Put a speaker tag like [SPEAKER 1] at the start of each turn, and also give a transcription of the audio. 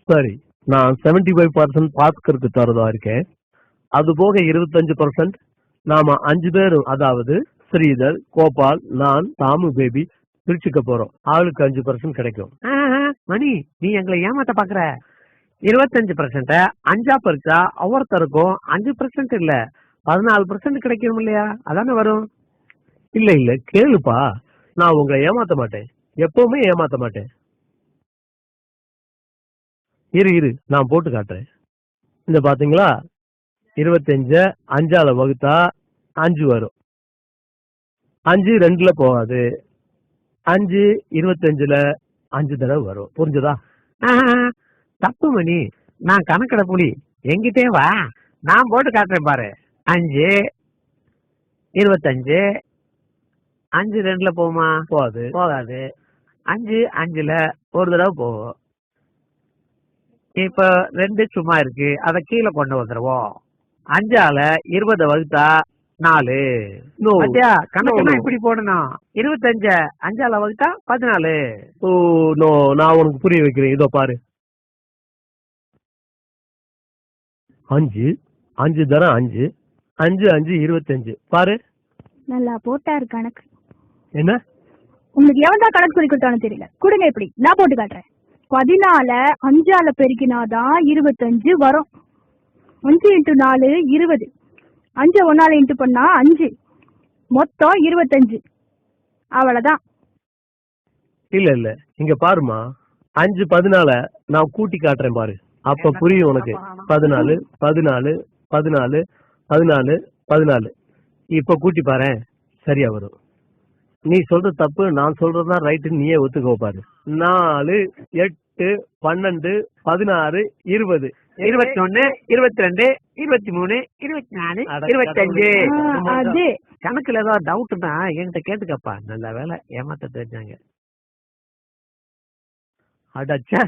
[SPEAKER 1] சரி, நான் 75% பாஸ்கருக்கு தரதா இருக்கேன். அது போக 25% நாம 5 பேரும், அதாவது ஸ்ரீதர், கோபால், நான், தாமு பேபி பிரிச்சுக்க போறோம். ஆளுக்கு 5% கிடைக்கும்.
[SPEAKER 2] மணி, நீ எங்களை ஏமாத்த பாக்குற. 25% 5ஆ பறிச்சா ஒவ்வொருத்தருக்கும் 5% இல்ல 14% கிடைக்கும் இல்லையா? அதானே வரும்.
[SPEAKER 1] இல்ல இல்ல, கேளுப்பா, நான் உங்களை ஏமாத்த மாட்டேன், எப்பவுமே ஏமாத்த மாட்டேன். இரு நான் போட்டு காட்டுறேன். இந்த பாத்தீங்களா, 25 5ஆல வகுத்தா 5 வரும். 5 2ல போகாது. 5 25ல 5 தடவை வரும். புரிஞ்சுதா?
[SPEAKER 2] தப்பு மணி, நான் கணக்கட புலி, எங்கிட்டே வா, நான் போட்டு காட்டுறேன் பாரு. 5 25 5 2ல போகுமா? போகாது. 5 5ல ஒரு தடவை போகும். இப்ப 2 சும்மா இருக்கு, அத கீழே கொண்டு வந்துருவோம். 5ஆல 20 வகுத்தா 4. கணக்கு இப்படி போடணும். 25 5ஆல வகுத்தா 14.
[SPEAKER 1] ஓ நோ, நான் உனக்கு புரிய வைக்கிறேன். இதோ பாரு, 5 5 தரம் 5 5 5 25. பாரு,
[SPEAKER 3] நல்லா போட்டாரு கணக்கு.
[SPEAKER 1] என்ன
[SPEAKER 3] உங்களுக்கு எவன்தான் கணக்கு சொல்லி கொடுத்தானு தெரியல. கொடுங்க, இப்படி நான் போட்டு காட்டுறேன். 14 5ஆல பெருக்கினாதான் 25 வரும். 5 × 4 20. 5 1ஆல இன்ட்டு பண்ணா 5, மொத்தம் 25. அவ்வளவுதான்.
[SPEAKER 1] இல்ல இல்ல, இங்க பாருமா, 5 14 நான் கூட்டி காட்டுறேன் பாரு, அப்ப புரியும் உனக்கு. 14 14 14 14 14. இப்ப கூட்டி பாரு, சரியா வரும். நீ சொல்ற தப்பு, நான் சொல்றதுதான் ரைட்டு, நீயே ஒத்துக்கோ பாரு. 4 8 12 16 20
[SPEAKER 2] 21 22 23 24 25.
[SPEAKER 3] அது
[SPEAKER 2] கணக்குல ஏதாவது டவுட்னா என்கிட்ட கேட்டுக்கப்பா. நல்ல வேலை ஏமாத்த தெரிஞ்சாங்க.
[SPEAKER 1] அடச்சா.